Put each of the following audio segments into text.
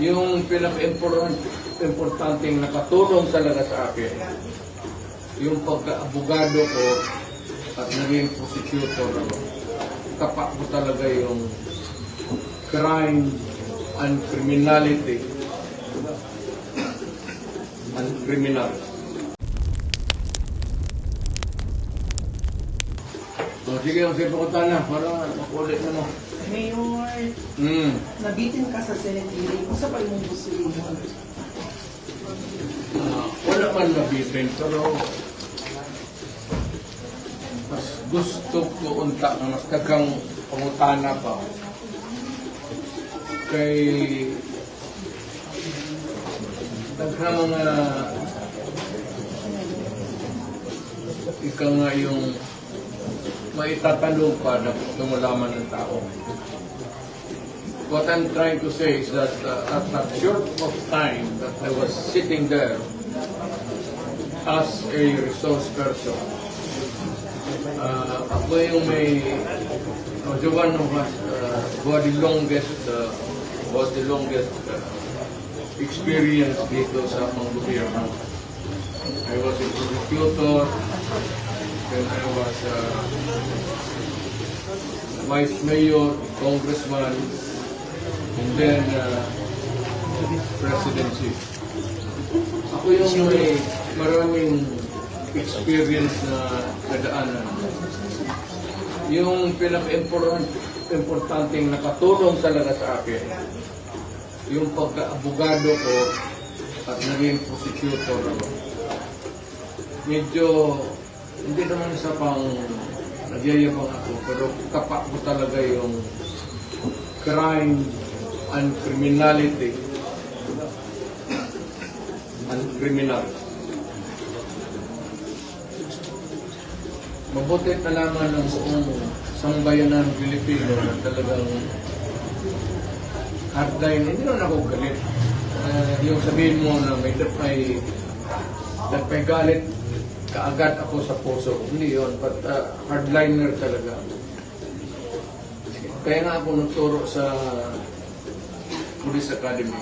Yung pinaka-importanteng nakatulong talaga sa akin, yung pagka-abogado ko at naging prosecutor ako. Tapak ko talaga yung crime and criminality and criminal. So, sige, pupunta na para makulit na mo. Mayor, nabitin ka sa Senate hearing. Kung sa pa yung gusto mo? Wala man nabitin, pero mas gusto ko unta na mas kagang pangutana pa. Kay daghan mga ikaw nga yung maitatanong pa na lumalaman ng tao. What I'm trying to say is that at that short of time that I was sitting there as a resource person, ako yung may the one who was the longest experience dito sa mga gobyerno. I was a prosecutor, then I was vice mayor, congressman, and then presidency. Ako yung may maraming experience na kadaanan. Yung pinaka-importanteng nakatulong talaga sa akin, yung pagka-abogado ko at naging prosecutor ako. Medyo, hindi naman sa pang nagyayabang ako, pero tapak ko talaga yung crime and criminality and criminal. Mabuti nalaman ng buong sambayanan Pilipino na talagang hardline. Hindi naman ako galit. Yung sabihin mo na may galit kaagad ako sa puso. Hindi yun, but hardliner talaga. Kaya nga ako nagturo sa Police Academy.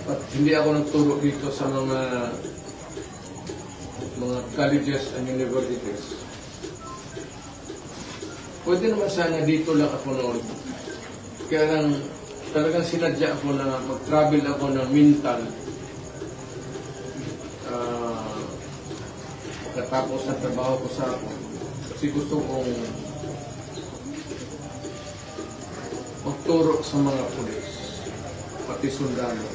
At hindi ako nagturo dito sa mga colleges and universities. Pwede naman sana dito lang ako noon. Kaya lang talagang sinadya ako na mag-travel ako ng mental. Pagkatapos ng trabaho ko sa ako. Kasi gusto kong magturo sa mga pulis, pati sundalo.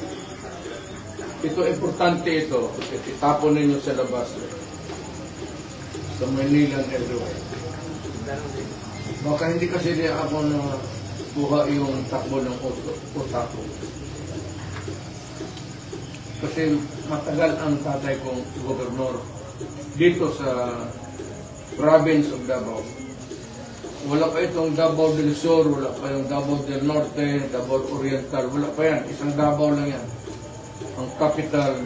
Ito, importante ito. Itapon ninyo sa labas. Sa Manila and everywhere. Baka hindi kasi di ako na buha yung takbo ng utak ko. Kasi matagal ang tatay kong gobernador dito sa province of Davao. Wala pa itong Davao del Sur, wala pa yung Davao del Norte, Davao Oriental, wala pa yan. Isang Davao lang yan. Ang capital,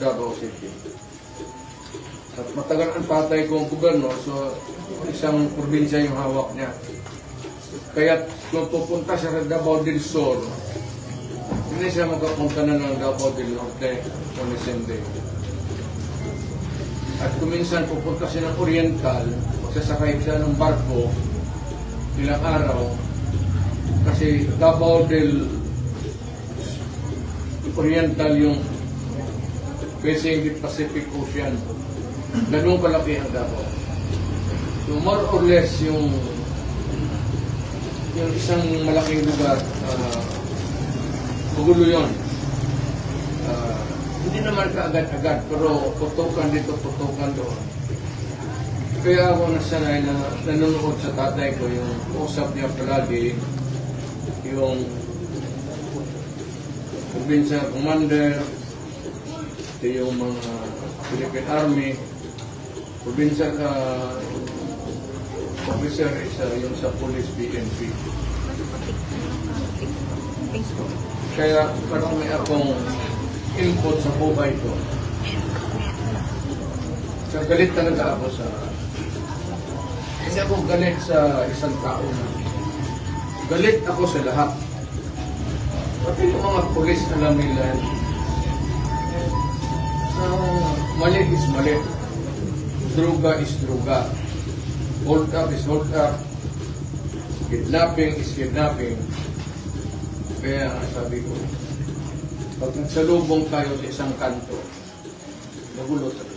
Davao City. At matagal ang tatay kong gobernador, so isang probinsya yung hawak niya. Kaya kung pupunta siya sa Davao del Sur, hindi siya magkapunta na ng Davao del Norte o Nisende. At kuminsan pupunta siya ng Oriental, magsasakay siya ng barko ilang araw, kasi Davao del Oriental yung facing the Pacific Ocean. Ganun kalaki ang Davao. So more or less yung isang malaking lugar, magulo yun. Hindi naman kaagad-agad, pero putukan dito, putukan doon. Kaya ako nasanay na nanonood sa tatay ko, yung usap niya palagi, yung provincial commander, yung mga Philippine Army, provincial officer yung sa police PNP. Kaya parang may akong input sa buhay ko. So, galit talaga ako sa... Hindi ako galit sa isang tao na. Galit ako sa lahat. Pati yung mga pulis alam nila, mali is mali. Droga is droga. Hold up is hold up. Kidnapping is kidnapping. Kaya nga sabi ko, pag nagsalubong tayo sa isang kanto, nagulo talaga.